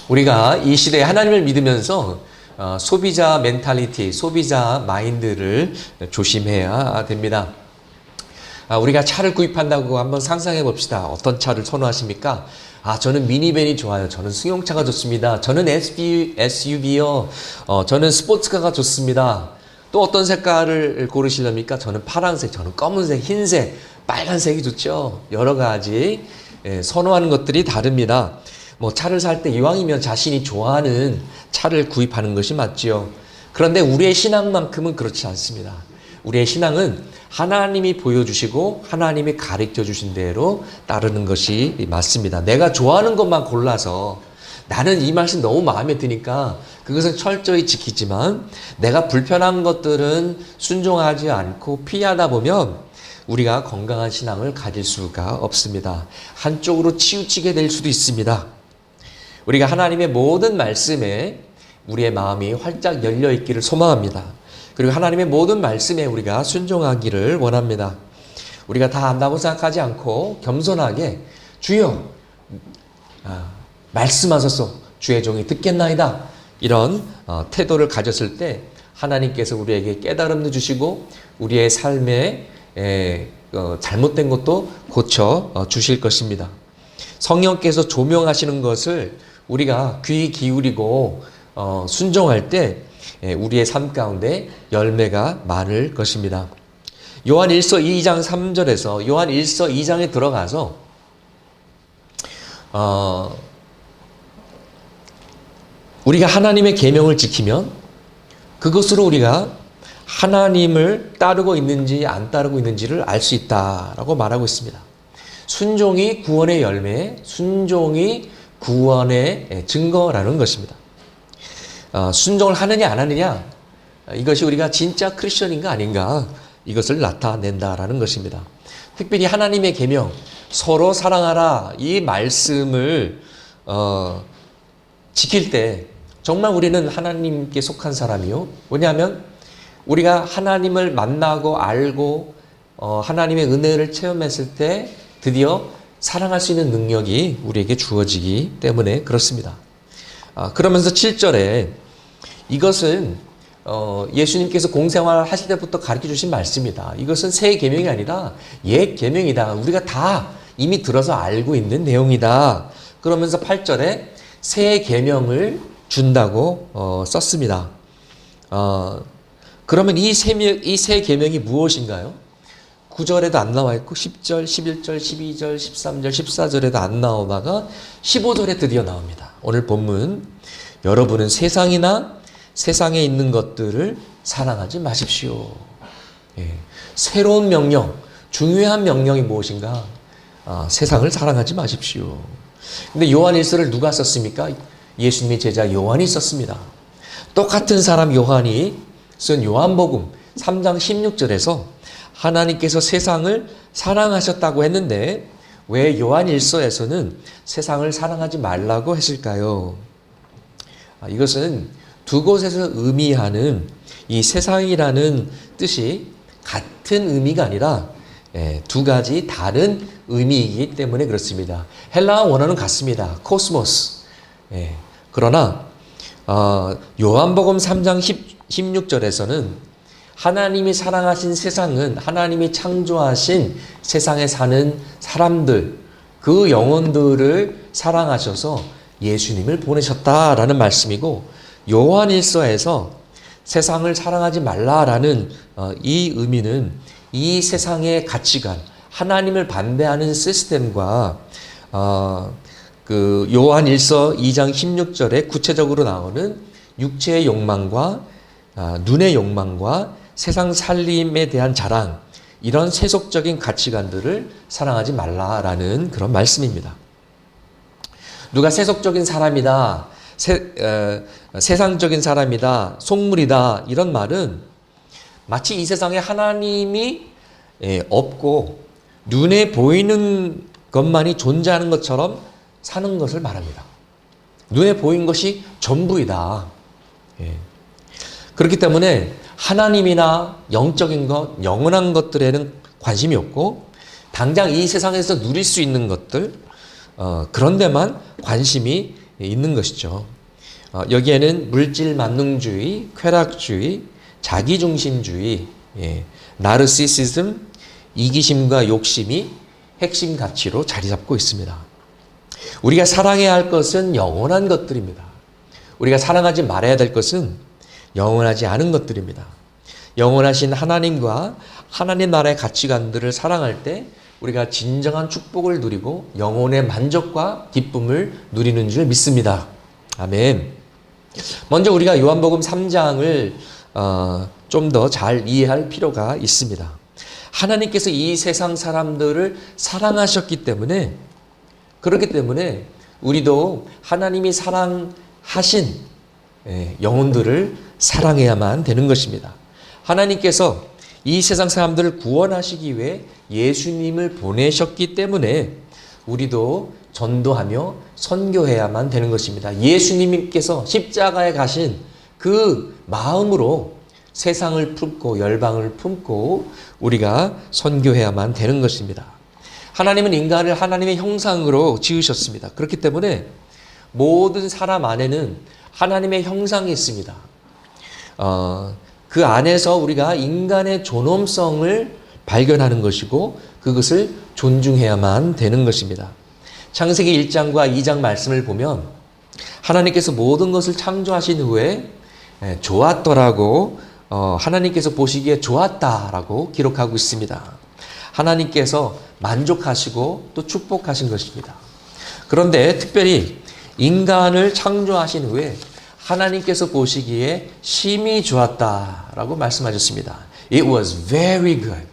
우리가 이 시대에 하나님을 믿으면서 소비자 멘탈리티, 소비자 마인드를 조심해야 됩니다. 우리가 차를 구입한다고 한번 상상해 봅시다. 어떤 차를 선호하십니까? 저는 미니밴이 좋아요. 저는 승용차가 좋습니다. 저는 SUV요. 저는 스포츠카가 좋습니다. 또 어떤 색깔을 고르시렵니까? 저는 파란색, 저는 검은색, 흰색, 빨간색이 좋죠. 여러 가지 선호하는 것들이 다릅니다. 차를 살 때 이왕이면 자신이 좋아하는 차를 구입하는 것이 맞지요. 그런데 우리의 신앙만큼은 그렇지 않습니다. 우리의 신앙은 하나님이 보여주시고 하나님이 가르쳐 주신 대로 따르는 것이 맞습니다. 내가 좋아하는 것만 골라서 나는 이 말씀 너무 마음에 드니까 그것은 철저히 지키지만 내가 불편한 것들은 순종하지 않고 피하다 보면 우리가 건강한 신앙을 가질 수가 없습니다. 한쪽으로 치우치게 될 수도 있습니다. 우리가 하나님의 모든 말씀에 우리의 마음이 활짝 열려 있기를 소망합니다. 그리고 하나님의 모든 말씀에 우리가 순종하기를 원합니다. 우리가 다 안다고 생각하지 않고 겸손하게 주여 말씀하소서 주의 종이 듣겠나이다. 이런 태도를 가졌을 때 하나님께서 우리에게 깨달음도 주시고 우리의 삶에 잘못된 것도 고쳐 주실 것입니다. 성령께서 조명하시는 것을 우리가 귀 기울이고 순종할 때 우리의 삶 가운데 열매가 많을 것입니다. 요한 1서 2장 3절에서 요한 1서 2장에 들어가서 우리가 하나님의 계명을 지키면 그것으로 우리가 하나님을 따르고 있는지 안 따르고 있는지를 알 수 있다라고 말하고 있습니다. 순종이 구원의 열매, 순종이 구원의 증거라는 것입니다. 순종을 하느냐 안 하느냐 이것이 우리가 진짜 크리스천인가 아닌가 이것을 나타낸다라는 것입니다. 특별히 하나님의 계명 서로 사랑하라 이 말씀을 지킬 때 정말 우리는 하나님께 속한 사람이요. 왜냐하면 우리가 하나님을 만나고 알고 하나님의 은혜를 체험했을 때 드디어 사랑할 수 있는 능력이 우리에게 주어지기 때문에 그렇습니다. 그러면서 7절에 이것은 예수님께서 공생활 하실 때부터 가르쳐 주신 말씀이다. 이것은 새 계명이 아니라 옛 계명이다. 우리가 다 이미 들어서 알고 있는 내용이다. 그러면서 8절에 새 계명을 준다고 썼습니다. 그러면 이 새 계명이 무엇인가요? 9절에도 안 나와 있고 10절, 11절, 12절, 13절, 14절에도 안 나오다가 15절에 드디어 나옵니다. 오늘 본문 여러분은 세상이나 세상에 있는 것들을 사랑하지 마십시오. 새로운 명령, 중요한 명령이 무엇인가? 세상을 사랑하지 마십시오. 근데 요한 1서를 누가 썼습니까? 예수님의 제자 요한이 썼습니다. 똑같은 사람 요한이 쓴 요한복음 3장 16절에서 하나님께서 세상을 사랑하셨다고 했는데 왜 요한 1서에서는 세상을 사랑하지 말라고 했을까요? 이것은 두 곳에서 의미하는 이 세상이라는 뜻이 같은 의미가 아니라 두 가지 다른 의미이기 때문에 그렇습니다. 헬라어 원어는 같습니다. 코스모스. 그러나 요한복음 3장 16절에서는 하나님이 사랑하신 세상은 하나님이 창조하신 세상에 사는 사람들, 그 영혼들을 사랑하셔서 예수님을 보내셨다라는 말씀이고 요한 1서에서 세상을 사랑하지 말라라는 이 의미는 이 세상의 가치관, 하나님을 반대하는 시스템과 그 요한 1서 2장 16절에 구체적으로 나오는 육체의 욕망과 눈의 욕망과 세상 살림에 대한 자랑, 이런 세속적인 가치관들을 사랑하지 말라라는 그런 말씀입니다. 누가 세속적인 사람이다, 세상적인 사람이다, 속물이다 이런 말은 마치 이 세상에 하나님이 없고 눈에 보이는 것만이 존재하는 것처럼 사는 것을 말합니다. 눈에 보이는 것이 전부이다. 그렇기 때문에 하나님이나 영적인 것, 영원한 것들에는 관심이 없고 당장 이 세상에서 누릴 수 있는 것들 그런 데만 관심이 있는 것이죠. 여기에는 물질 만능주의, 쾌락주의, 자기중심주의, 나르시시즘, 이기심과 욕심이 핵심 가치로 자리 잡고 있습니다. 우리가 사랑해야 할 것은 영원한 것들입니다. 우리가 사랑하지 말아야 될 것은 영원하지 않은 것들입니다. 영원하신 하나님과 하나님 나라의 가치관들을 사랑할 때 우리가 진정한 축복을 누리고 영혼의 만족과 기쁨을 누리는 줄 믿습니다. 아멘. 먼저 우리가 요한복음 3장을 좀 더 잘 이해할 필요가 있습니다. 하나님께서 이 세상 사람들을 사랑하셨기 때문에, 그렇기 때문에 우리도 하나님이 사랑하신 영혼들을 사랑해야만 되는 것입니다. 하나님께서 이 세상 사람들을 구원하시기 위해 예수님을 보내셨기 때문에 우리도 전도하며 선교해야만 되는 것입니다. 예수님께서 십자가에 가신 그 마음으로 세상을 품고 열방을 품고 우리가 선교해야만 되는 것입니다. 하나님은 인간을 하나님의 형상으로 지으셨습니다. 그렇기 때문에 모든 사람 안에는 하나님의 형상이 있습니다. 그 안에서 우리가 인간의 존엄성을 발견하는 것이고 그것을 존중해야만 되는 것입니다. 창세기 1장과 2장 말씀을 보면 하나님께서 모든 것을 창조하신 후에 좋았더라고 하나님께서 보시기에 좋았다라고 기록하고 있습니다. 하나님께서 만족하시고 또 축복하신 것입니다. 그런데 특별히 인간을 창조하신 후에 하나님께서 보시기에 심히 좋았다라고 말씀하셨습니다. It was very good.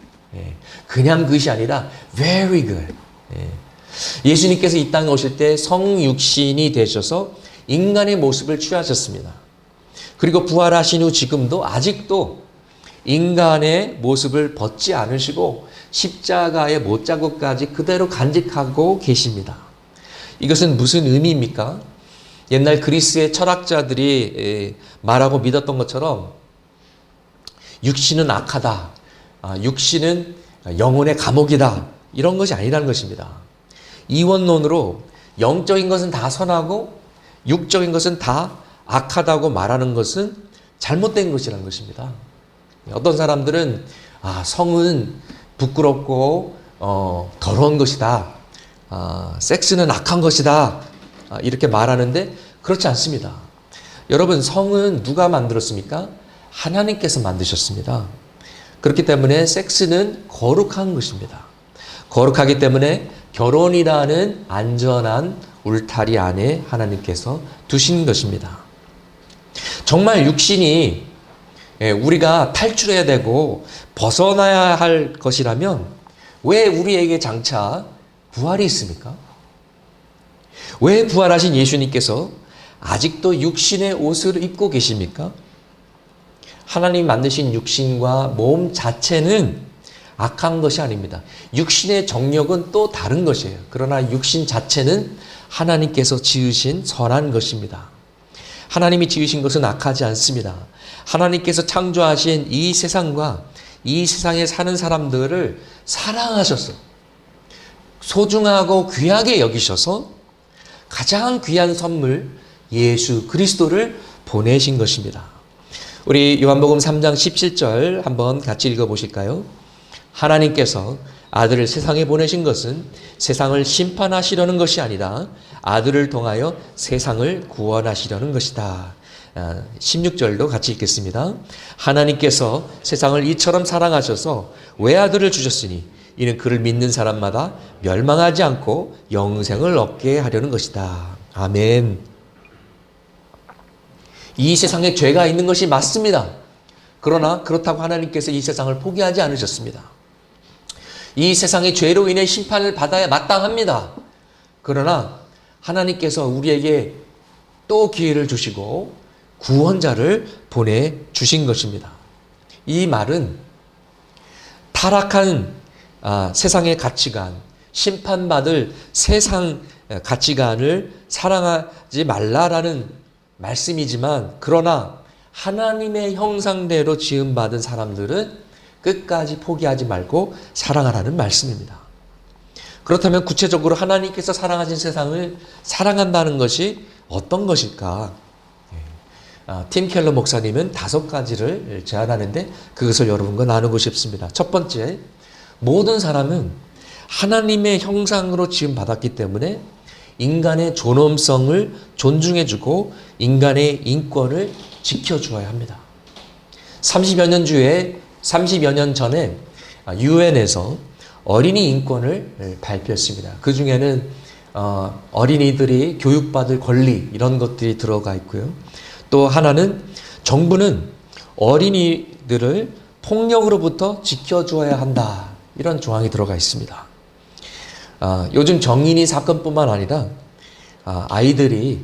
그냥 그것이 아니라 very good. 예수님께서 이 땅에 오실 때 성육신이 되셔서 인간의 모습을 취하셨습니다. 그리고 부활하신 후 지금도 아직도 인간의 모습을 벗지 않으시고 십자가의 못자국까지 그대로 간직하고 계십니다. 이것은 무슨 의미입니까? 옛날 그리스의 철학자들이 말하고 믿었던 것처럼 육신은 악하다. 육신은 영혼의 감옥이다. 이런 것이 아니라는 것입니다. 이원론으로 영적인 것은 다 선하고 육적인 것은 다 악하다고 말하는 것은 잘못된 것이라는 것입니다. 어떤 사람들은 성은 부끄럽고 더러운 것이다. 섹스는 악한 것이다. 이렇게 말하는데 그렇지 않습니다. 여러분, 성은 누가 만들었습니까? 하나님께서 만드셨습니다. 그렇기 때문에 섹스는 거룩한 것입니다. 거룩하기 때문에 결혼이라는 안전한 울타리 안에 하나님께서 두신 것입니다. 정말 육신이 우리가 탈출해야 되고 벗어나야 할 것이라면 왜 우리에게 장차 부활이 있습니까? 왜 부활하신 예수님께서 아직도 육신의 옷을 입고 계십니까? 하나님 만드신 육신과 몸 자체는 악한 것이 아닙니다. 육신의 정력은 또 다른 것이에요. 그러나 육신 자체는 하나님께서 지으신 선한 것입니다. 하나님이 지으신 것은 악하지 않습니다. 하나님께서 창조하신 이 세상과 이 세상에 사는 사람들을 사랑하셔서 소중하고 귀하게 여기셔서 가장 귀한 선물 예수 그리스도를 보내신 것입니다. 우리 요한복음 3장 17절 한번 같이 읽어보실까요? 하나님께서 아들을 세상에 보내신 것은 세상을 심판하시려는 것이 아니라 아들을 통하여 세상을 구원하시려는 것이다. 16절도 같이 읽겠습니다. 하나님께서 세상을 이처럼 사랑하셔서 외아들을 주셨으니 이는 그를 믿는 사람마다 멸망하지 않고 영생을 얻게 하려는 것이다. 아멘. 이 세상에 죄가 있는 것이 맞습니다. 그러나 그렇다고 하나님께서 이 세상을 포기하지 않으셨습니다. 이 세상의 죄로 인해 심판을 받아야 마땅합니다. 그러나 하나님께서 우리에게 또 기회를 주시고 구원자를 보내주신 것입니다. 이 말은 타락한 세상의 가치관, 심판받을 세상 가치관을 사랑하지 말라라는 말씀이지만, 그러나 하나님의 형상대로 지음받은 사람들은 끝까지 포기하지 말고 사랑하라는 말씀입니다. 그렇다면 구체적으로 하나님께서 사랑하신 세상을 사랑한다는 것이 어떤 것일까? 팀 켈러 목사님은 5가지를 제안하는데 그것을 여러분과 나누고 싶습니다. 첫 번째, 모든 사람은 하나님의 형상으로 지음받았기 때문에 인간의 존엄성을 존중해주고 인간의 인권을 지켜주어야 합니다. 30여 년 전에 유엔에서 어린이 인권을 발표했습니다. 그 중에는 어린이들이 교육받을 권리 이런 것들이 들어가 있고요. 또 하나는 정부는 어린이들을 폭력으로부터 지켜주어야 한다. 이런 조항이 들어가 있습니다. 요즘 정인이 사건뿐만 아니라 아이들이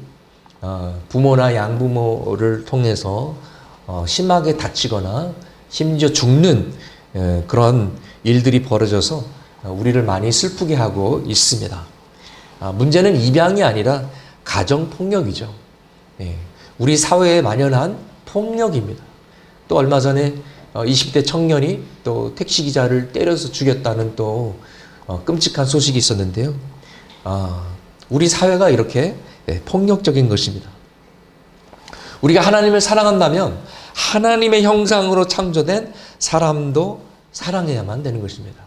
부모나 양부모를 통해서 심하게 다치거나 심지어 죽는 그런 일들이 벌어져서 우리를 많이 슬프게 하고 있습니다. 문제는 입양이 아니라 가정폭력이죠. 우리 사회에 만연한 폭력입니다. 또 얼마 전에 20대 청년이 또 택시기사를 때려서 죽였다는 또 끔찍한 소식이 있었는데요. 우리 사회가 이렇게 폭력적인 것입니다. 우리가 하나님을 사랑한다면 하나님의 형상으로 창조된 사람도 사랑해야만 되는 것입니다.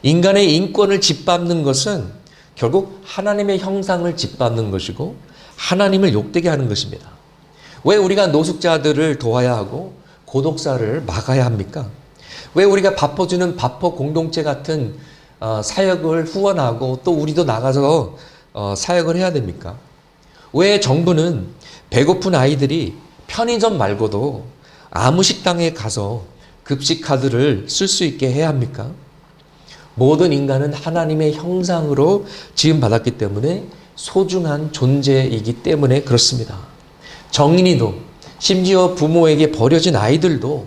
인간의 인권을 짓밟는 것은 결국 하나님의 형상을 짓밟는 것이고 하나님을 욕되게 하는 것입니다. 왜 우리가 노숙자들을 도와야 하고 고독사를 막아야 합니까? 왜 우리가 밥퍼주는 밥퍼 공동체 같은 사역을 후원하고 또 우리도 나가서 사역을 해야 됩니까? 왜 정부는 배고픈 아이들이 편의점 말고도 아무 식당에 가서 급식 카드를 쓸 수 있게 해야 합니까? 모든 인간은 하나님의 형상으로 지음받았기 때문에 소중한 존재이기 때문에 그렇습니다. 정인이도 심지어 부모에게 버려진 아이들도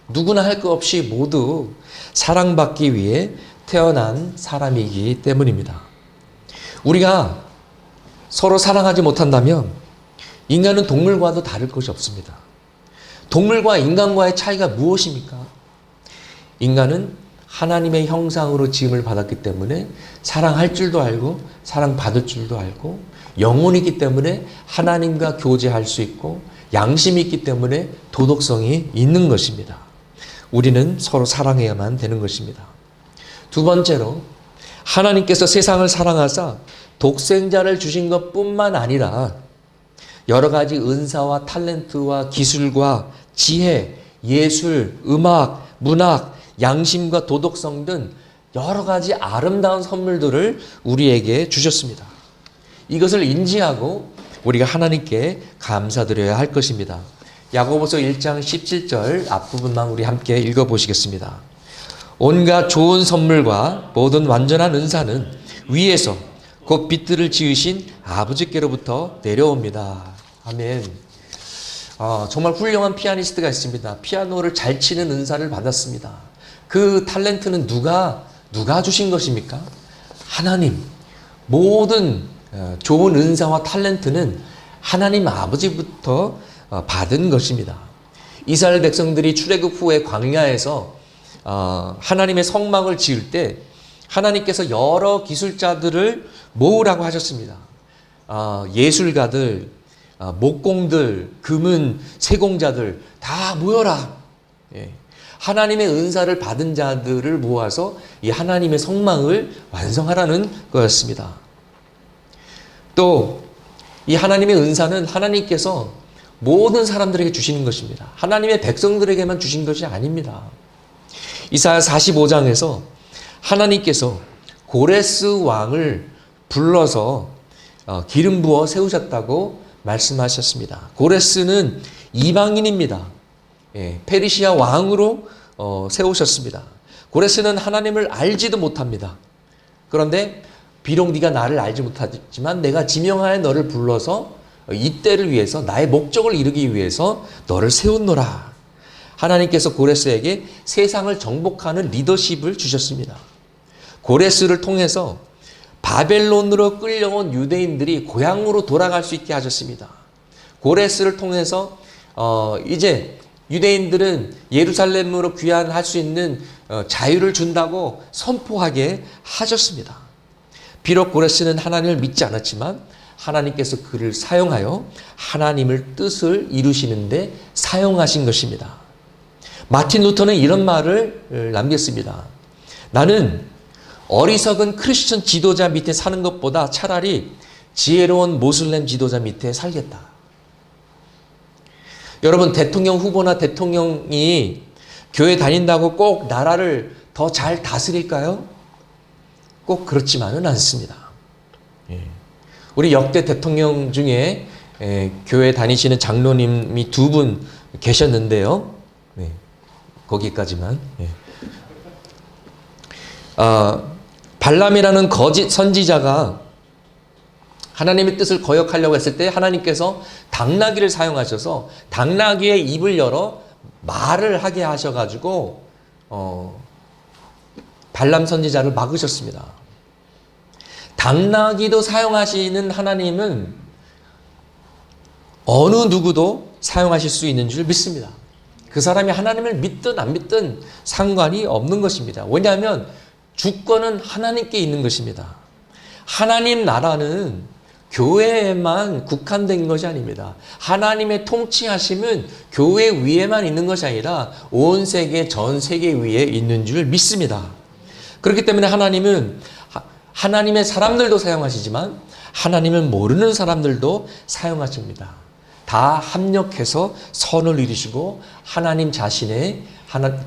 누구나 할 것 없이 모두 사랑받기 위해 태어난 사람이기 때문입니다. 우리가 서로 사랑하지 못한다면 인간은 동물과도 다를 것이 없습니다. 동물과 인간과의 차이가 무엇입니까? 인간은 하나님의 형상으로 지음을 받았기 때문에 사랑할 줄도 알고 사랑받을 줄도 알고 영혼이 있기 때문에 하나님과 교제할 수 있고 양심이 있기 때문에 도덕성이 있는 것입니다. 우리는 서로 사랑해야만 되는 것입니다. 두 번째로 하나님께서 세상을 사랑하사 독생자를 주신 것뿐만 아니라 여러 가지 은사와 탤런트와 기술과 지혜, 예술, 음악, 문학, 양심과 도덕성 등 여러 가지 아름다운 선물들을 우리에게 주셨습니다. 이것을 인지하고 우리가 하나님께 감사드려야 할 것입니다. 야고보서 1장 17절 앞부분만 우리 함께 읽어보시겠습니다. 온갖 좋은 선물과 모든 완전한 은사는 위에서 곧 빛들을 지으신 아버지께로부터 내려옵니다. 아멘. 정말 훌륭한 피아니스트가 있습니다. 피아노를 잘 치는 은사를 받았습니다. 그 탤런트는 누가 주신 것입니까? 하나님. 모든 좋은 은사와 탤런트는 하나님 아버지부터 받은 것입니다. 이스라엘 백성들이 출애굽 후에 광야에서 하나님의 성막을 지을 때 하나님께서 여러 기술자들을 모으라고 하셨습니다. 예술가들, 목공들, 금은 세공자들 다 모여라. 하나님의 은사를 받은 자들을 모아서 이 하나님의 성막을 완성하라는 거였습니다. 또 이 하나님의 은사는 하나님께서 모든 사람들에게 주시는 것입니다. 하나님의 백성들에게만 주신 것이 아닙니다. 이사야 45장에서 하나님께서 고레스 왕을 불러서 기름 부어 세우셨다고 말씀하셨습니다. 고레스는 이방인입니다. 페르시아 왕으로 세우셨습니다. 고레스는 하나님을 알지도 못합니다. 그런데 비록 네가 나를 알지 못하지만 내가 지명하여 너를 불러서 이 때를 위해서 나의 목적을 이루기 위해서 너를 세웠노라. 하나님께서 고레스에게 세상을 정복하는 리더십을 주셨습니다. 고레스를 통해서 바벨론으로 끌려온 유대인들이 고향으로 돌아갈 수 있게 하셨습니다. 고레스를 통해서 이제 유대인들은 예루살렘으로 귀환할 수 있는 자유를 준다고 선포하게 하셨습니다. 비록 고레스는 하나님을 믿지 않았지만 하나님께서 그를 사용하여 하나님의 뜻을 이루시는데 사용하신 것입니다. 마틴 루터는 이런 말을 남겼습니다. 나는 어리석은 크리스천 지도자 밑에 사는 것보다 차라리 지혜로운 모슬렘 지도자 밑에 살겠다. 여러분, 대통령 후보나 대통령이 교회 다닌다고 꼭 나라를 더 잘 다스릴까요? 꼭 그렇지만은 않습니다. 우리 역대 대통령 중에 교회 다니시는 장로님이 2분 계셨는데요. 거기까지만. 발람이라는 거짓 선지자가 하나님의 뜻을 거역하려고 했을 때 하나님께서 당나귀를 사용하셔서 당나귀의 입을 열어 말을 하게 하셔가지고 발람 선지자를 막으셨습니다. 당나귀도 사용하시는 하나님은 어느 누구도 사용하실 수 있는 줄 믿습니다. 그 사람이 하나님을 믿든 안 믿든 상관이 없는 것입니다. 왜냐하면 주권은 하나님께 있는 것입니다. 하나님 나라는 교회에만 국한된 것이 아닙니다. 하나님의 통치하심은 교회 위에만 있는 것이 아니라 온 세계, 전 세계 위에 있는 줄 믿습니다. 그렇기 때문에 하나님은 하나님의 사람들도 사용하시지만 하나님을 모르는 사람들도 사용하십니다. 다 합력해서 선을 이루시고 하나님 자신의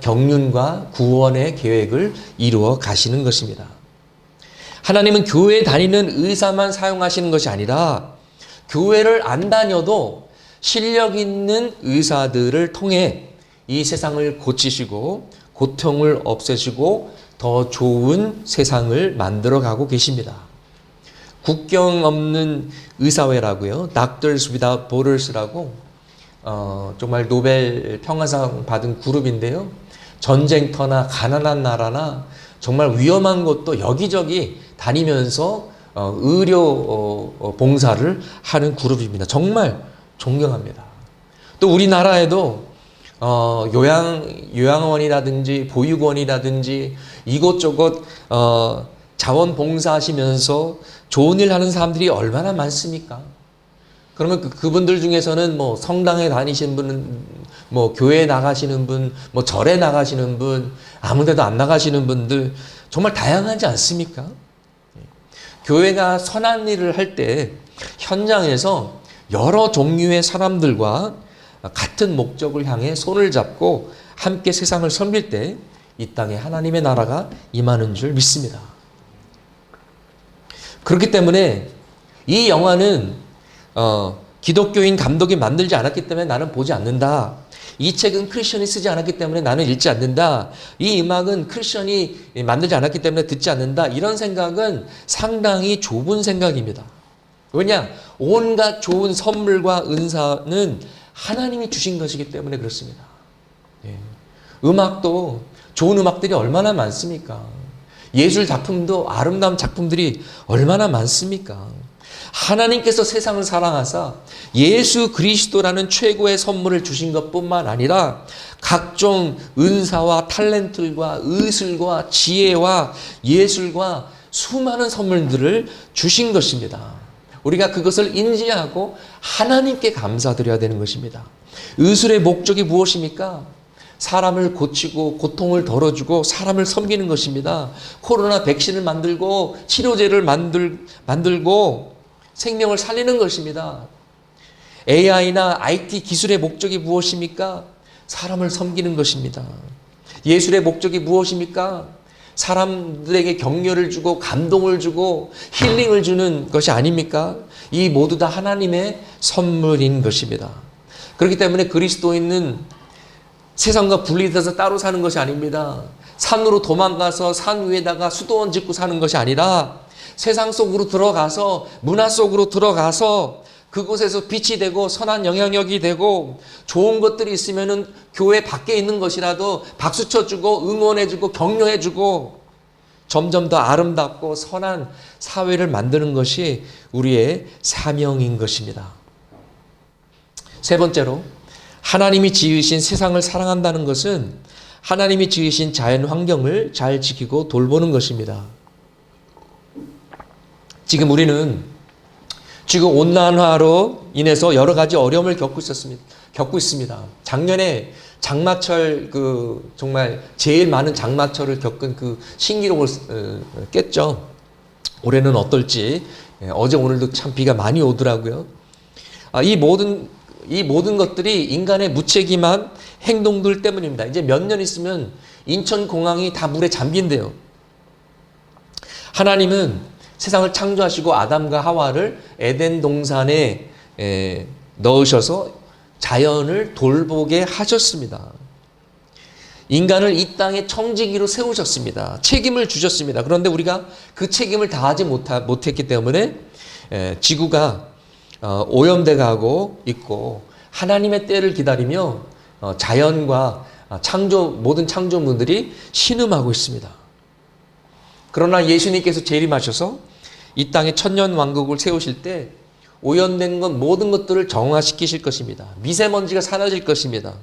경륜과 구원의 계획을 이루어 가시는 것입니다. 하나님은 교회에 다니는 의사만 사용하시는 것이 아니라 교회를 안 다녀도 실력 있는 의사들을 통해 이 세상을 고치시고 고통을 없애시고 더 좋은 세상을 만들어 가고 계십니다. 국경 없는 의사회라고요. Doctors Without Borders라고 정말 노벨 평화상 받은 그룹인데요. 전쟁터나 가난한 나라나 정말 위험한 곳도 여기저기 다니면서 의료 봉사를 하는 그룹입니다. 정말 존경합니다. 또 우리나라에도 요양원이라든지 보육원이라든지 이곳저곳 자원봉사하시면서 좋은 일 하는 사람들이 얼마나 많습니까? 그러면 그분들 중에서는 뭐 성당에 다니시는 분은 뭐 교회에 나가시는 분, 뭐 절에 나가시는 분, 아무 데도 안 나가시는 분들 정말 다양하지 않습니까? 교회가 선한 일을 할 때 현장에서 여러 종류의 사람들과 같은 목적을 향해 손을 잡고 함께 세상을 섬길 때 이 땅에 하나님의 나라가 임하는 줄 믿습니다. 그렇기 때문에 이 영화는 기독교인 감독이 만들지 않았기 때문에 나는 보지 않는다. 이 책은 크리스천이 쓰지 않았기 때문에 나는 읽지 않는다. 이 음악은 크리스천이 만들지 않았기 때문에 듣지 않는다. 이런 생각은 상당히 좁은 생각입니다. 왜냐? 온갖 좋은 선물과 은사는 하나님이 주신 것이기 때문에 그렇습니다. 음악도 좋은 음악들이 얼마나 많습니까? 예술 작품도 아름다운 작품들이 얼마나 많습니까? 하나님께서 세상을 사랑하사 예수 그리스도라는 최고의 선물을 주신 것뿐만 아니라 각종 은사와 탤런트와 의술과 지혜와 예술과 수많은 선물들을 주신 것입니다. 우리가 그것을 인지하고 하나님께 감사드려야 되는 것입니다. 의술의 목적이 무엇입니까? 사람을 고치고 고통을 덜어주고 사람을 섬기는 것입니다. 코로나 백신을 만들고 치료제를 만들고 생명을 살리는 것입니다. AI나 IT 기술의 목적이 무엇입니까? 사람을 섬기는 것입니다. 예술의 목적이 무엇입니까? 사람들에게 격려를 주고 감동을 주고 힐링을 주는 것이 아닙니까? 이 모두 다 하나님의 선물인 것입니다. 그렇기 때문에 그리스도인은 세상과 분리돼서 따로 사는 것이 아닙니다. 산으로 도망가서 산 위에다가 수도원 짓고 사는 것이 아니라 세상 속으로 들어가서 문화 속으로 들어가서 그곳에서 빛이 되고 선한 영향력이 되고 좋은 것들이 있으면은 교회 밖에 있는 것이라도 박수 쳐주고 응원해주고 격려해주고 점점 더 아름답고 선한 사회를 만드는 것이 우리의 사명인 것입니다. 세 번째로 하나님이 지으신 세상을 사랑한다는 것은 하나님이 지으신 자연 환경을 잘 지키고 돌보는 것입니다. 지금 우리는 지금 온난화로 인해서 여러 가지 어려움을 겪고 있습니다. 작년에 장마철 정말 제일 많은 장마철을 겪은 그 신기록을 깼죠. 올해는 어떨지. 어제 오늘도 참 비가 많이 오더라고요. 이 모든 것들이 인간의 무책임한 행동들 때문입니다. 이제 몇 년 있으면 인천공항이 다 물에 잠긴대요. 하나님은 세상을 창조하시고 아담과 하와를 에덴 동산에 넣으셔서 자연을 돌보게 하셨습니다. 인간을 이 땅의 청지기로 세우셨습니다. 책임을 주셨습니다. 그런데 우리가 그 책임을 다하지 못했기 때문에 지구가 오염돼 가고 있고 하나님의 때를 기다리며 자연과 모든 창조물들이 신음하고 있습니다. 그러나 예수님께서 재림하셔서 이 땅에 천년 왕국을 세우실 때 오염된 것 모든 것들을 정화시키실 것입니다. 미세먼지가 사라질 것입니다.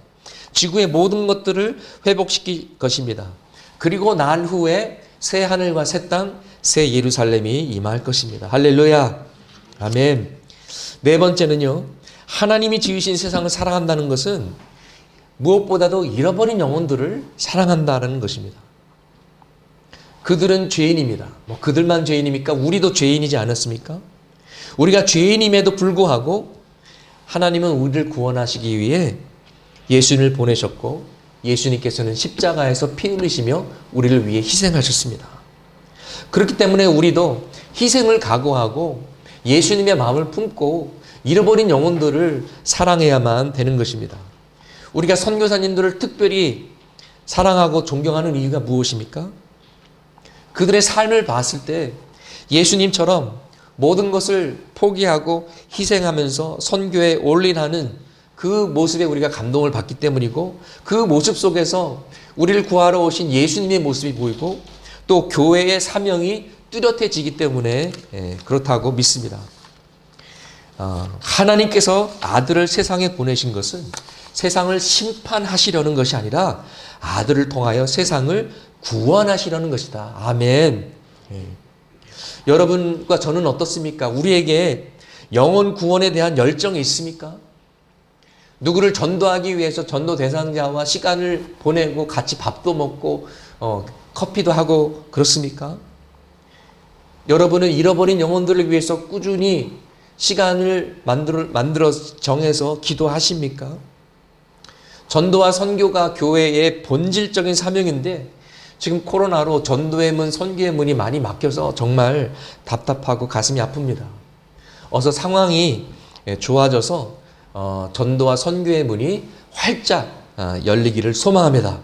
지구의 모든 것들을 회복시킬 것입니다. 그리고 난 후에 새 하늘과 새 땅, 새 예루살렘이 임할 것입니다. 할렐루야. 아멘. 네 번째는요. 하나님이 지으신 세상을 사랑한다는 것은 무엇보다도 잃어버린 영혼들을 사랑한다는 것입니다. 그들은 죄인입니다. 그들만 죄인입니까? 우리도 죄인이지 않았습니까? 우리가 죄인임에도 불구하고 하나님은 우리를 구원하시기 위해 예수님을 보내셨고 예수님께서는 십자가에서 피 흘리시며 우리를 위해 희생하셨습니다. 그렇기 때문에 우리도 희생을 각오하고 예수님의 마음을 품고 잃어버린 영혼들을 사랑해야만 되는 것입니다. 우리가 선교사님들을 특별히 사랑하고 존경하는 이유가 무엇입니까? 그들의 삶을 봤을 때 예수님처럼 모든 것을 포기하고 희생하면서 선교에 올인하는 그 모습에 우리가 감동을 받기 때문이고 그 모습 속에서 우리를 구하러 오신 예수님의 모습이 보이고 또 교회의 사명이 뚜렷해지기 때문에 그렇다고 믿습니다. 하나님께서 아들을 세상에 보내신 것은 세상을 심판하시려는 것이 아니라 아들을 통하여 세상을 구원하시려는 것이다. 아멘. 여러분과 저는 어떻습니까? 우리에게 영혼 구원에 대한 열정이 있습니까? 누구를 전도하기 위해서 전도 대상자와 시간을 보내고 같이 밥도 먹고 커피도 하고 그렇습니까? 여러분은 잃어버린 영혼들을 위해서 꾸준히 시간을 만들어 정해서 기도하십니까? 전도와 선교가 교회의 본질적인 사명인데 지금 코로나로 전도의 문, 선교의 문이 많이 막혀서 정말 답답하고 가슴이 아픕니다. 어서 상황이 좋아져서 전도와 선교의 문이 활짝 열리기를 소망합니다.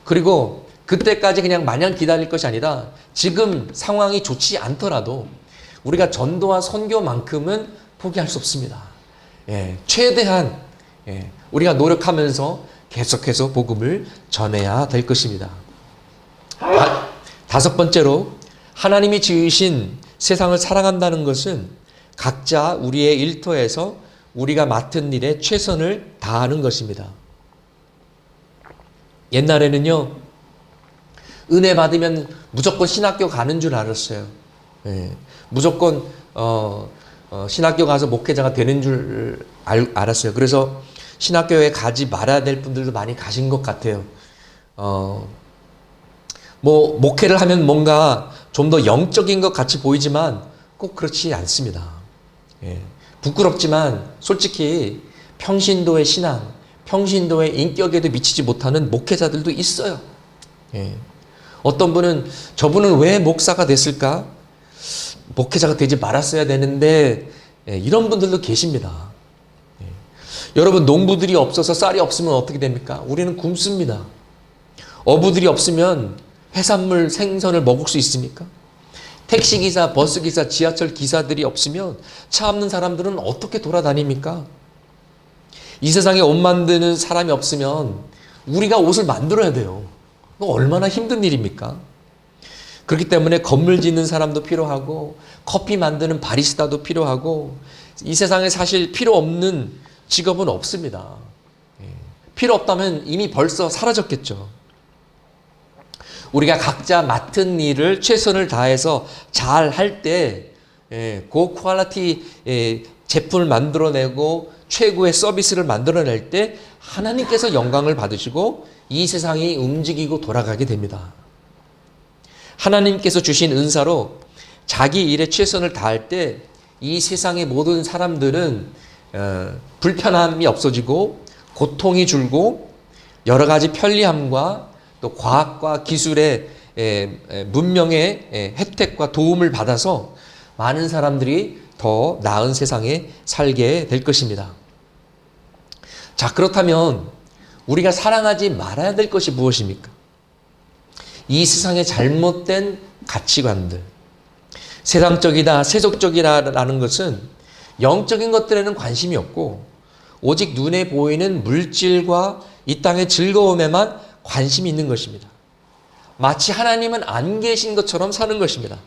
그리고 그때까지 그냥 마냥 기다릴 것이 아니라 지금 상황이 좋지 않더라도 우리가 전도와 선교만큼은 포기할 수 없습니다. 최대한 우리가 노력하면서 계속해서 복음을 전해야 될 것입니다. 다섯 번째로 하나님이 지으신 세상을 사랑한다는 것은 각자 우리의 일터에서 우리가 맡은 일에 최선을 다하는 것입니다. 옛날에는요, 은혜 받으면 무조건 신학교 가는 줄 알았어요. 무조건 신학교 가서 목회자가 되는 줄 알았어요. 그래서 신학교에 가지 말아야 될 분들도 많이 가신 것 같아요. 목회를 하면 뭔가 좀 더 영적인 것 같이 보이지만 꼭 그렇지 않습니다. 부끄럽지만 솔직히 평신도의 신앙, 평신도의 인격에도 미치지 못하는 목회자들도 있어요. 어떤 분은 저분은 왜 목사가 됐을까? 목회자가 되지 말았어야 되는데 이런 분들도 계십니다. 여러분 농부들이 없어서 쌀이 없으면 어떻게 됩니까? 우리는 굶습니다. 어부들이 없으면 해산물 생선을 먹을 수 있습니까? 택시기사, 버스기사, 지하철 기사들이 없으면 차 없는 사람들은 어떻게 돌아다닙니까? 이 세상에 옷 만드는 사람이 없으면 우리가 옷을 만들어야 돼요. 얼마나 힘든 일입니까? 그렇기 때문에 건물 짓는 사람도 필요하고 커피 만드는 바리스타도 필요하고 이 세상에 사실 필요 없는 직업은 없습니다. 필요 없다면 이미 벌써 사라졌겠죠. 우리가 각자 맡은 일을 최선을 다해서 잘 할 때 고퀄리티 제품을 만들어내고 최고의 서비스를 만들어낼 때 하나님께서 영광을 받으시고 이 세상이 움직이고 돌아가게 됩니다. 하나님께서 주신 은사로 자기 일에 최선을 다할 때 이 세상의 모든 사람들은 불편함이 없어지고 고통이 줄고 여러 가지 편리함과 또 과학과 기술의 문명의 혜택과 도움을 받아서 많은 사람들이 더 나은 세상에 살게 될 것입니다. 자, 그렇다면 우리가 사랑하지 말아야 될 것이 무엇입니까? 이 세상의 잘못된 가치관들, 세상적이다, 세속적이라는 것은 영적인 것들에는 관심이 없고 오직 눈에 보이는 물질과 이 땅의 즐거움에만 관심이 있는 것입니다. 마치 하나님은 안 계신 것처럼 사는 것입니다.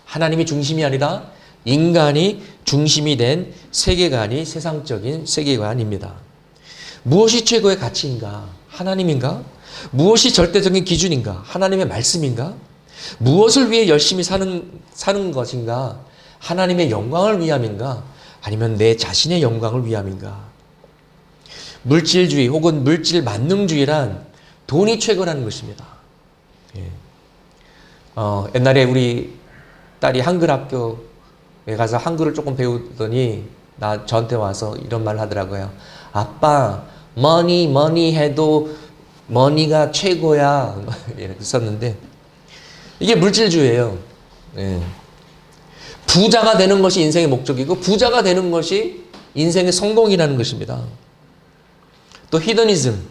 하나님이 중심이 아니라 인간이 중심이 된 세계관이 세상적인 세계관입니다. 무엇이 최고의 가치인가? 하나님인가? 무엇이 절대적인 기준인가? 하나님의 말씀인가? 무엇을 위해 열심히 사는 것인가? 하나님의 영광을 위함인가? 아니면 내 자신의 영광을 위함인가? 물질주의 혹은 물질 만능주의란 돈이 최고라는 것입니다. 옛날에 우리 딸이 한글 학교에 가서 한글을 조금 배우더니 저한테 와서 이런 말 하더라고요. 아빠, 머니 해도 머니가 최고야. 이렇게 썼는데 이게 물질주의예요. 부자가 되는 것이 인생의 목적이고 부자가 되는 것이 인생의 성공이라는 것입니다. 또 히더니즘,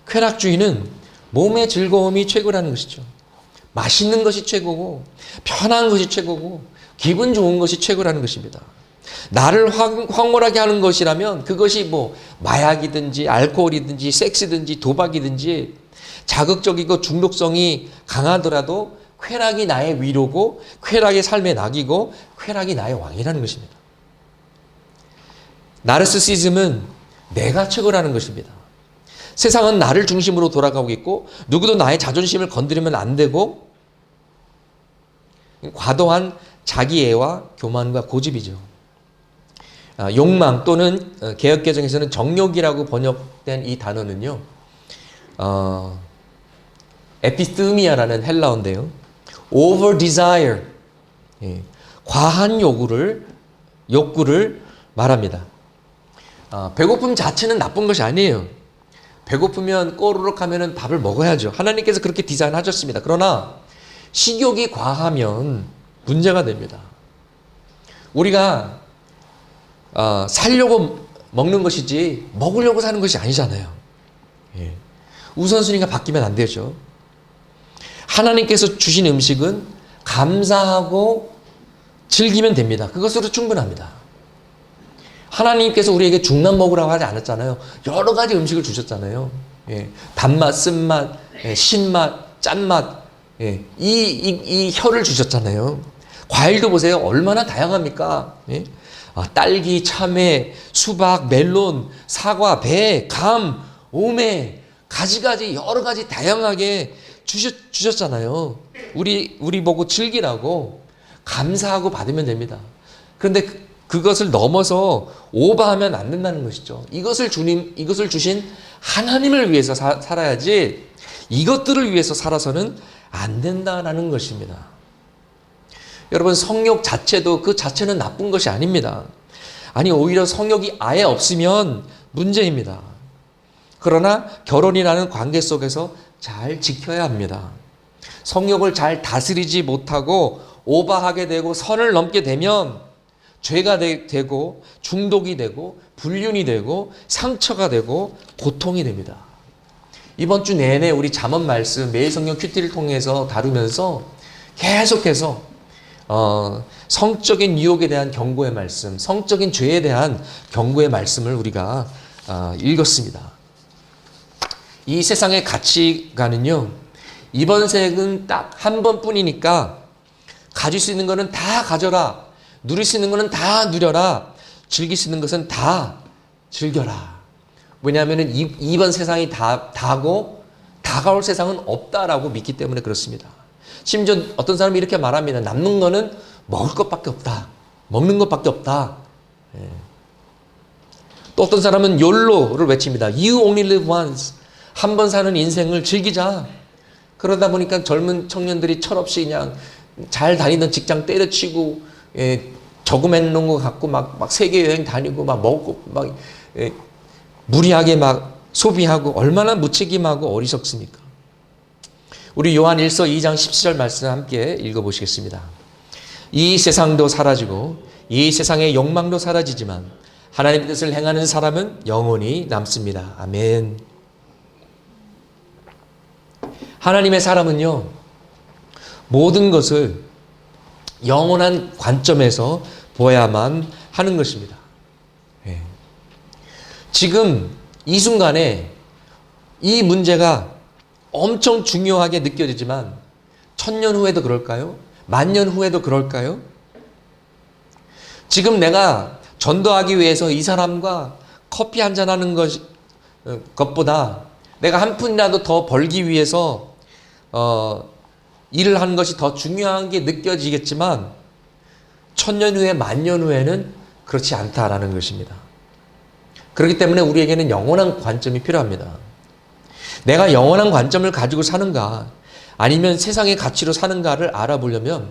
쾌락주의는 몸의 즐거움이 최고라는 것이죠. 맛있는 것이 최고고 편한 것이 최고고 기분 좋은 것이 최고라는 것입니다. 나를 황홀하게 하는 것이라면 그것이 뭐 마약이든지 알코올이든지 섹스든지 도박이든지 자극적이고 중독성이 강하더라도 쾌락이 나의 위로고 쾌락이 삶의 낙이고 쾌락이 나의 왕이라는 것입니다. 나르시시즘은 내가 최고라는 것입니다. 세상은 나를 중심으로 돌아가고 있고 누구도 나의 자존심을 건드리면 안 되고 과도한 자기애와 교만과 고집이죠. 욕망 또는 개역개정에서는 정욕이라고 번역된 이 단어는요. 에피스미아라는 헬라어인데요. over desire, 과한 욕구를 말합니다. 배고픔 자체는 나쁜 것이 아니에요. 배고프면 꼬르륵 하면은 밥을 먹어야죠. 하나님께서 그렇게 디자인하셨습니다. 그러나 식욕이 과하면 문제가 됩니다. 우리가 살려고 먹는 것이지 먹으려고 사는 것이 아니잖아요. 우선순위가 바뀌면 안 되죠. 하나님께서 주신 음식은 감사하고 즐기면 됩니다. 그것으로 충분합니다. 하나님께서 우리에게 죽만 먹으라고 하지 않았잖아요. 여러 가지 음식을 주셨잖아요. 단맛, 쓴맛, 신맛, 짠맛, 이 혀를 주셨잖아요. 과일도 보세요. 얼마나 다양합니까? 딸기, 참외, 수박, 멜론, 사과, 배, 감, 오메, 가지가지 여러 가지 다양하게 주셨잖아요. 우리 보고 즐기라고 감사하고 받으면 됩니다. 그런데 그것을 넘어서 오버하면 안 된다는 것이죠. 이것을 주신 하나님을 위해서 살아야지 이것들을 위해서 살아서는 안 된다라는 것입니다. 여러분, 성욕 자체도 그 자체는 나쁜 것이 아닙니다. 아니, 오히려 성욕이 아예 없으면 문제입니다. 그러나 결혼이라는 관계 속에서 잘 지켜야 합니다. 성욕을 잘 다스리지 못하고 오버하게 되고 선을 넘게 되면 죄가 되고 중독이 되고 불륜이 되고 상처가 되고 고통이 됩니다. 이번 주 내내 우리 잠언 말씀 매일 성경 큐티를 통해서 다루면서 계속해서 성적인 유혹에 대한 경고의 말씀, 성적인 죄에 대한 경고의 말씀을 우리가 읽었습니다. 이 세상의 가치관은요, 이번 생은 딱 한 번뿐이니까 가질 수 있는 거는 다 가져라, 누릴 수 있는 거는 다 누려라, 즐길 수 있는 것은 다 즐겨라. 왜냐하면 이번 세상이 다고 다가올 세상은 없다라고 믿기 때문에 그렇습니다. 심지어 어떤 사람이 이렇게 말합니다. 남는 거는 먹을 것밖에 없다. 먹는 것밖에 없다. 또 어떤 사람은 YOLO를 외칩니다. You only live once. 한 번 사는 인생을 즐기자. 그러다 보니까 젊은 청년들이 철없이 그냥 잘 다니던 직장 때려치고 저금해 놓은 거 갖고 막 세계 여행 다니고 막 먹고 막 무리하게 막 소비하고 얼마나 무책임하고 어리석습니까? 우리 요한 1서 2장 17절 말씀 함께 읽어보시겠습니다. 이 세상도 사라지고 이 세상의 욕망도 사라지지만 하나님의 뜻을 행하는 사람은 영원히 남습니다. 아멘. 하나님의 사람은요, 모든 것을 영원한 관점에서 보아야만 하는 것입니다. 지금 이 순간에 이 문제가 엄청 중요하게 느껴지지만 1000년 후에도 그럴까요? 10,000년 후에도 그럴까요? 지금 내가 전도하기 위해서 이 사람과 커피 한잔 하는 것보다 내가 한 푼이라도 더 벌기 위해서 일을 하는 것이 더 중요한 게 느껴지겠지만 1000년 후에 10,000년 후에는 그렇지 않다라는 것입니다. 그렇기 때문에 우리에게는 영원한 관점이 필요합니다. 내가 영원한 관점을 가지고 사는가 아니면 세상의 가치로 사는가를 알아보려면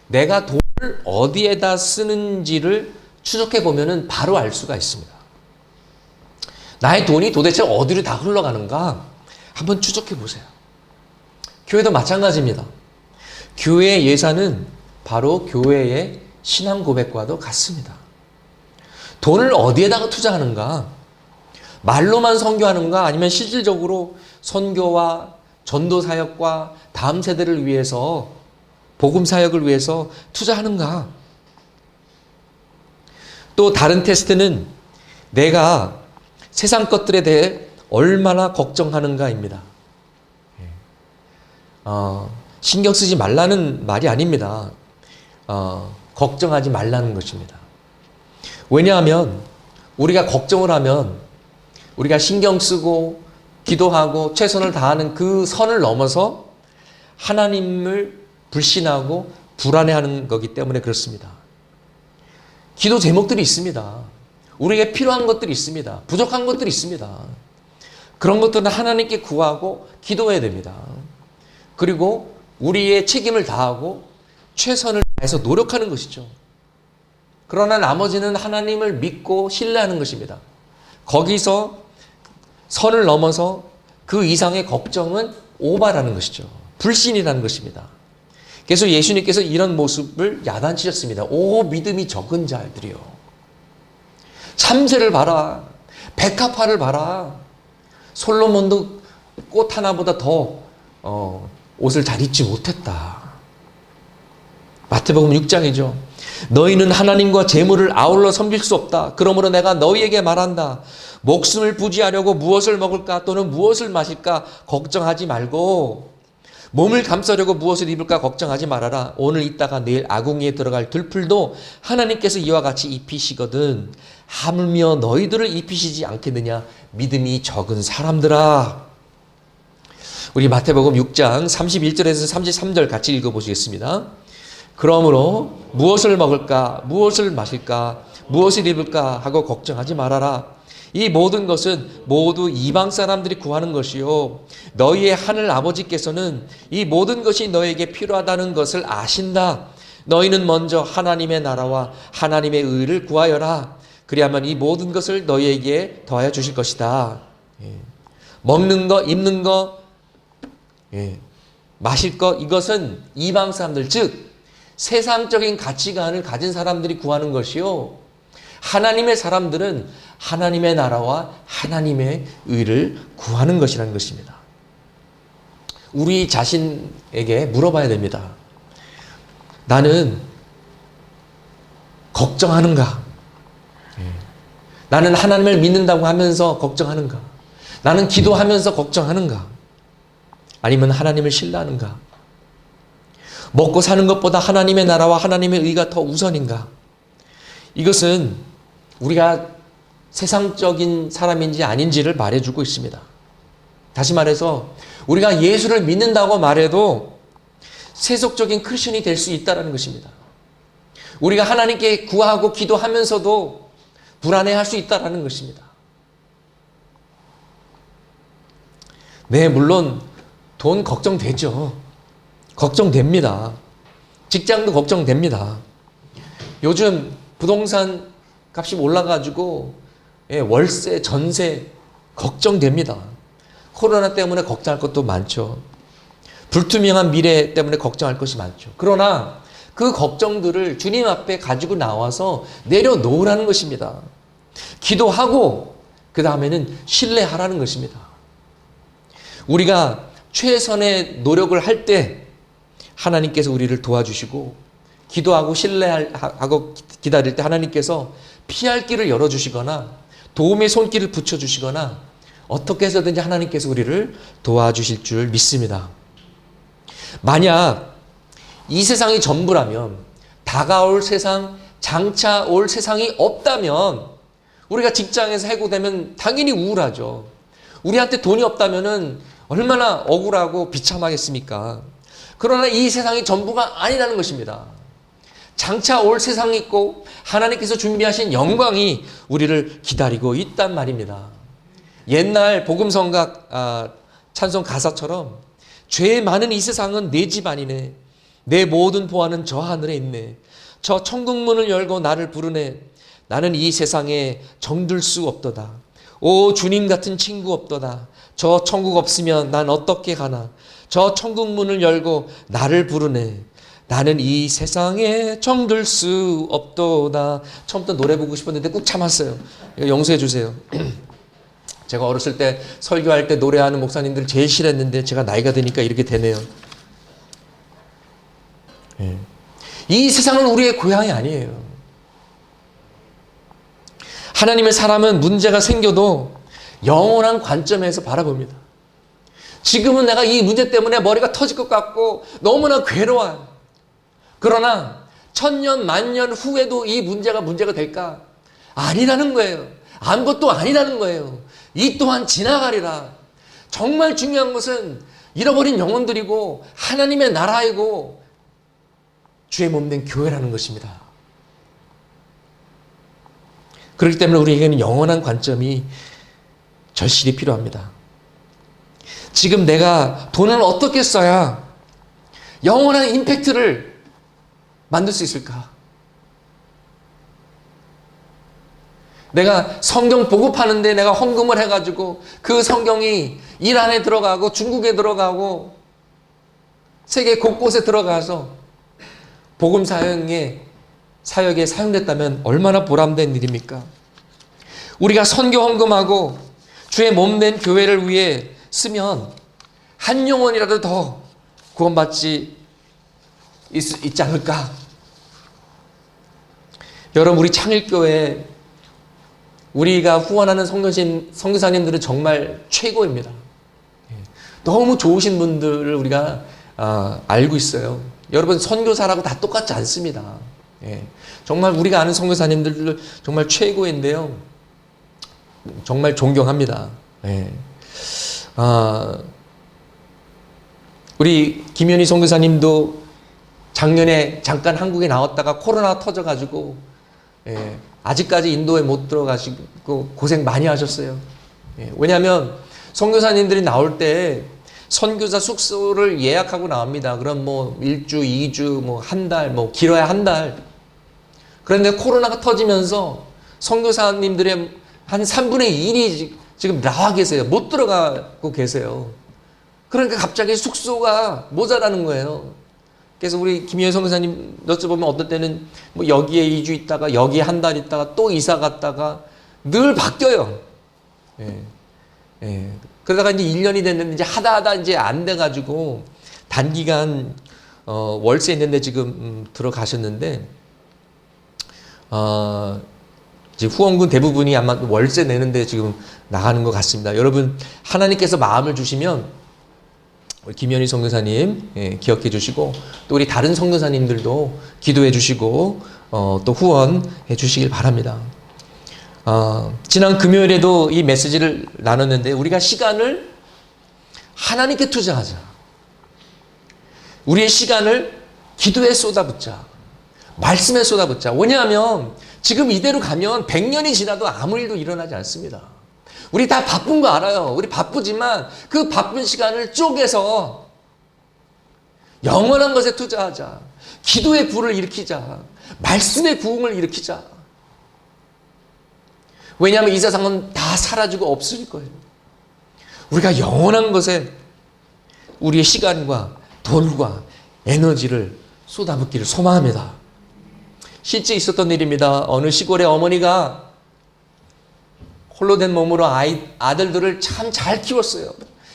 내가 돈을 어디에다 쓰는지를 추적해 보면 바로 알 수가 있습니다. 나의 돈이 도대체 어디로 다 흘러가는가 한번 추적해 보세요. 교회도 마찬가지입니다. 교회의 예산은 바로 교회의 신앙 고백과도 같습니다. 돈을 어디에다가 투자하는가? 말로만 선교하는가? 아니면 실질적으로 선교와 전도 사역과 다음 세대를 위해서 복음 사역을 위해서 투자하는가? 또 다른 테스트는 내가 세상 것들에 대해 얼마나 걱정하는가입니다. 신경 쓰지 말라는 말이 아닙니다. 걱정하지 말라는 것입니다. 왜냐하면 우리가 걱정을 하면 우리가 신경 쓰고 기도하고 최선을 다하는 그 선을 넘어서 하나님을 불신하고 불안해하는 거기 때문에 그렇습니다. 기도 제목들이 있습니다. 우리에게 필요한 것들이 있습니다. 부족한 것들이 있습니다. 그런 것들은 하나님께 구하고 기도해야 됩니다. 그리고 우리의 책임을 다하고 최선을 다해서 노력하는 것이죠. 그러나 나머지는 하나님을 믿고 신뢰하는 것입니다. 거기서 선을 넘어서 그 이상의 걱정은 오바라는 것이죠. 불신이라는 것입니다. 그래서 예수님께서 이런 모습을 야단치셨습니다. 오 믿음이 적은 자들이요. 참새를 봐라. 백합화를 봐라. 솔로몬도 꽃 하나보다 더 옷을 잘 입지 못했다. 마태복음 6장이죠. 너희는 하나님과 재물을 아울러 섬길 수 없다. 그러므로 내가 너희에게 말한다. 목숨을 부지하려고 무엇을 먹을까 또는 무엇을 마실까 걱정하지 말고 몸을 감싸려고 무엇을 입을까 걱정하지 말아라. 오늘 있다가 내일 아궁이에 들어갈 들풀도 하나님께서 이와 같이 입히시거든. 하물며 너희들을 입히시지 않겠느냐. 믿음이 적은 사람들아. 우리 마태복음 6장 31절에서 33절 같이 읽어보시겠습니다. 그러므로 무엇을 먹을까, 무엇을 마실까, 무엇을 입을까 하고 걱정하지 말아라. 이 모든 것은 모두 이방 사람들이 구하는 것이요. 너희의 하늘 아버지께서는 이 모든 것이 너에게 필요하다는 것을 아신다. 너희는 먼저 하나님의 나라와 하나님의 의를 구하여라. 그리하면 이 모든 것을 너희에게 더하여 주실 것이다. 먹는 거, 입는 거, 마실 것, 이것은 이방 사람들, 즉 세상적인 가치관을 가진 사람들이 구하는 것이요. 하나님의 사람들은 하나님의 나라와 하나님의 의를 구하는 것이라는 것입니다. 우리 자신에게 물어봐야 됩니다. 나는 걱정하는가? 나는 하나님을 믿는다고 하면서 걱정하는가? 나는 기도하면서 걱정하는가? 아니면 하나님을 신뢰하는가? 먹고 사는 것보다 하나님의 나라와 하나님의 의가 더 우선인가? 이것은 우리가 세상적인 사람인지 아닌지를 말해주고 있습니다. 다시 말해서 우리가 예수를 믿는다고 말해도 세속적인 크리스천이 될 수 있다는 것입니다. 우리가 하나님께 구하고 기도하면서도 불안해할 수 있다는 것입니다. 네, 물론 돈 걱정되죠. 걱정됩니다. 직장도 걱정됩니다. 요즘 부동산 값이 올라가지고 월세, 전세 걱정됩니다. 코로나 때문에 걱정할 것도 많죠. 불투명한 미래 때문에 걱정할 것이 많죠. 그러나 그 걱정들을 주님 앞에 가지고 나와서 내려놓으라는 것입니다. 기도하고 그 다음에는 신뢰하라는 것입니다. 우리가 최선의 노력을 할 때 하나님께서 우리를 도와주시고 기도하고 신뢰하고 기다릴 때 하나님께서 피할 길을 열어주시거나 도움의 손길을 붙여주시거나 어떻게 해서든지 하나님께서 우리를 도와주실 줄 믿습니다. 만약 이 세상이 전부라면, 다가올 세상, 장차 올 세상이 없다면 우리가 직장에서 해고되면 당연히 우울하죠. 우리한테 돈이 없다면 얼마나 억울하고 비참하겠습니까? 그러나 이 세상이 전부가 아니라는 것입니다. 장차 올 세상이 있고 하나님께서 준비하신 영광이 우리를 기다리고 있단 말입니다. 옛날 복음성가 찬송 가사처럼 죄 많은 이 세상은 내 집 아니네. 내 모든 보화는 저 하늘에 있네. 저 천국문을 열고 나를 부르네. 나는 이 세상에 정들 수 없도다. 오 주님 같은 친구 없도다. 저 천국 없으면 난 어떻게 가나. 저 천국문을 열고 나를 부르네. 나는 이 세상에 정들 수 없도다. 처음부터 노래 부르고 싶었는데 꾹 참았어요. 용서해 주세요. 제가 어렸을 때 설교할 때 노래하는 목사님들 제일 싫어했는데 제가 나이가 드니까 이렇게 되네요. 이 세상은 우리의 고향이 아니에요. 하나님의 사람은 문제가 생겨도 영원한 관점에서 바라봅니다. 지금은 내가 이 문제 때문에 머리가 터질 것 같고 너무나 괴로워요. 그러나 천년 만년 후에도 이 문제가 될까? 아니라는 거예요. 아무것도 아니라는 거예요. 이 또한 지나가리라. 정말 중요한 것은 잃어버린 영혼들이고 하나님의 나라이고 주의 몸된 교회라는 것입니다. 그렇기 때문에 우리에게는 영원한 관점이 절실히 필요합니다. 지금 내가 돈을 어떻게 써야 영원한 임팩트를 만들 수 있을까? 내가 성경 보급하는데 내가 헌금을 해가지고 그 성경이 이란에 들어가고 중국에 들어가고 세계 곳곳에 들어가서 복음 사역에 사용됐다면 얼마나 보람된 일입니까? 우리가 선교 헌금하고 주의 몸된 교회를 위해 쓰면 한 영혼이라도 더 구원받지 있지 않을까? 여러분, 우리 창일교회 우리가 후원하는 선교사님들은 정말 최고입니다. 너무 좋으신 분들을 우리가 알고 있어요. 여러분, 선교사라고 다 똑같지 않습니다. 정말 우리가 아는 선교사님들 정말 최고인데요. 정말 존경합니다. 우리 김현희 선교사님도 작년에 잠깐 한국에 나왔다가 코로나 터져가지고 아직까지 인도에 못 들어가시고 고생 많이 하셨어요. 왜냐하면 선교사님들이 나올 때 선교사 숙소를 예약하고 나옵니다. 그럼 뭐 1주, 2주, 뭐 한 달, 뭐 길어야 한 달. 그런데 코로나가 터지면서 선교사님들의 한 3분의 1이 지금 나와 계세요. 못 들어가고 계세요. 그러니까 갑자기 숙소가 모자라는 거예요. 그래서 우리 김희애 선교사님 여쭤보면 어떨 때는 뭐 여기에 2주 있다가 여기에 한 달 있다가 또 이사 갔다가 늘 바뀌어요. 그러다가 이제 1년이 됐는데 이제 하다 이제 안 돼가지고 단기간 월세 있는데 지금 들어가셨는데 이제 후원금 대부분이 아마 월세 내는데 지금 나가는 것 같습니다. 여러분, 하나님께서 마음을 주시면 우리 김현희 선교사님 기억해 주시고 또 우리 다른 선교사님들도 기도해 주시고 또 후원해 주시길 바랍니다. 지난 금요일에도 이 메시지를 나눴는데 우리가 시간을 하나님께 투자하자. 우리의 시간을 기도에 쏟아붓자. 말씀에 쏟아붓자. 왜냐하면 지금 이대로 가면 100년이 지나도 아무 일도 일어나지 않습니다. 우리 다 바쁜 거 알아요. 우리 바쁘지만 그 바쁜 시간을 쪼개서 영원한 것에 투자하자. 기도의 불을 일으키자. 말씀의 부흥을 일으키자. 왜냐하면 이 세상은 다 사라지고 없을 거예요. 우리가 영원한 것에 우리의 시간과 돈과 에너지를 쏟아붓기를 소망합니다. 실제 있었던 일입니다. 어느 시골의 어머니가 홀로 된 몸으로 아들들을 참 잘 키웠어요.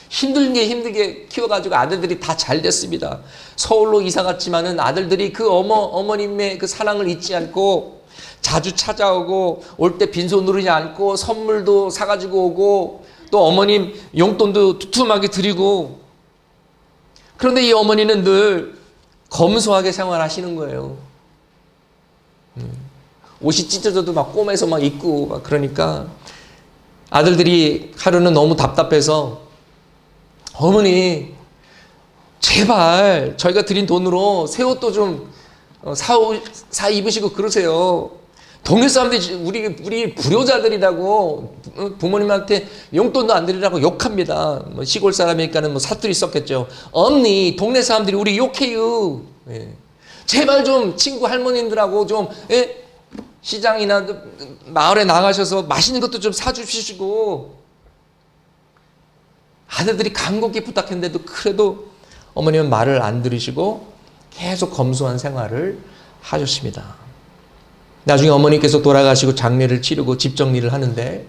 힘들게 키워가지고 아들들이 다 잘 됐습니다. 서울로 이사 갔지만은 아들들이 그 어머님의 그 사랑을 잊지 않고 자주 찾아오고 올 때 빈손 누르지 않고 선물도 사가지고 오고 또 어머님 용돈도 두툼하게 드리고. 그런데 이 어머니는 늘 검소하게 생활하시는 거예요. 옷이 찢어져도 막 꼬매서 막 입고 막 그러니까 아들들이 하루는 너무 답답해서 어머니 제발 저희가 드린 돈으로 새 옷도 좀 사 입으시고 그러세요. 동네 사람들이 우리 불효자들이라고 부모님한테 용돈도 안 드리라고 욕합니다. 뭐 시골 사람이니까는 뭐 사투리 썼겠죠. 언니 동네 사람들이 우리 욕해요. 예. 제발 좀 친구 할머님들하고 좀 시장이나 마을에 나가셔서 맛있는 것도 좀 사주시고. 아들들이 간곡히 부탁했는데도 그래도 어머님은 말을 안 들으시고 계속 검소한 생활을 하셨습니다. 나중에 어머니께서 돌아가시고 장례를 치르고 집 정리를 하는데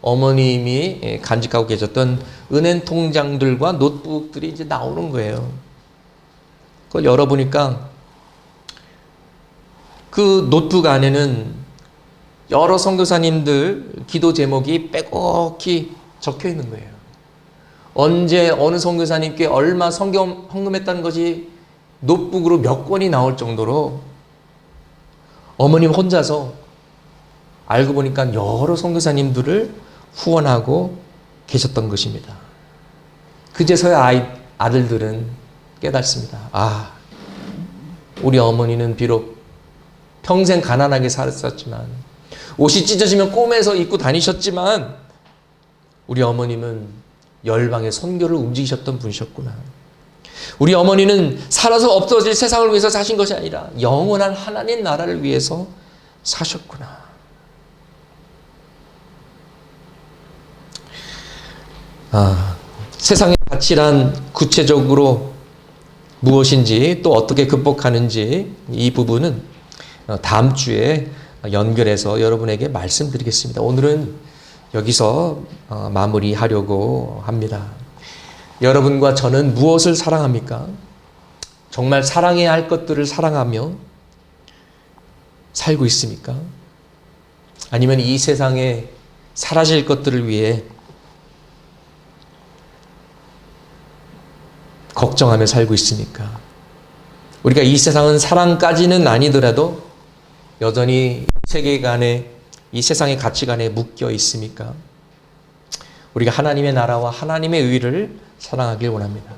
어머님이 간직하고 계셨던 은행 통장들과 노트북들이 이제 나오는 거예요. 그걸 열어보니까 그 노트북 안에는 여러 선교사님들 기도 제목이 빼곡히 적혀 있는 거예요. 언제 어느 선교사님께 얼마 성경 헌금했다는 것이 노트북으로 몇 권이 나올 정도로 어머님 혼자서 알고 보니까 여러 선교사님들을 후원하고 계셨던 것입니다. 그제서야 아들들은 깨닫습니다. 아, 우리 어머니는 비록 평생 가난하게 살았지만 옷이 찢어지면 꼬매서 입고 다니셨지만 우리 어머님은 열방의 선교를 움직이셨던 분이셨구나. 우리 어머니는 살아서 없어질 세상을 위해서 사신 것이 아니라 영원한 하나님 나라를 위해서 사셨구나. 세상의 가치란 구체적으로 무엇인지 또 어떻게 극복하는지 이 부분은 다음 주에 연결해서 여러분에게 말씀드리겠습니다. 오늘은 여기서 마무리하려고 합니다. 여러분과 저는 무엇을 사랑합니까? 정말 사랑해야 할 것들을 사랑하며 살고 있습니까? 아니면 이 세상에 사라질 것들을 위해 걱정하며 살고 있습니까? 우리가 이 세상은 사랑까지는 아니더라도 여전히 세계관에 이 세상의 가치관에 묶여 있습니까? 우리가 하나님의 나라와 하나님의 의를 사랑하길 원합니다.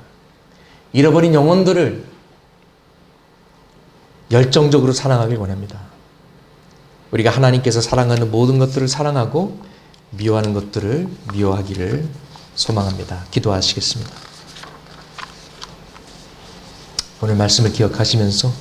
잃어버린 영혼들을 열정적으로 사랑하길 원합니다. 우리가 하나님께서 사랑하는 모든 것들을 사랑하고 미워하는 것들을 미워하기를 소망합니다. 기도하시겠습니다. 오늘 말씀을 기억하시면서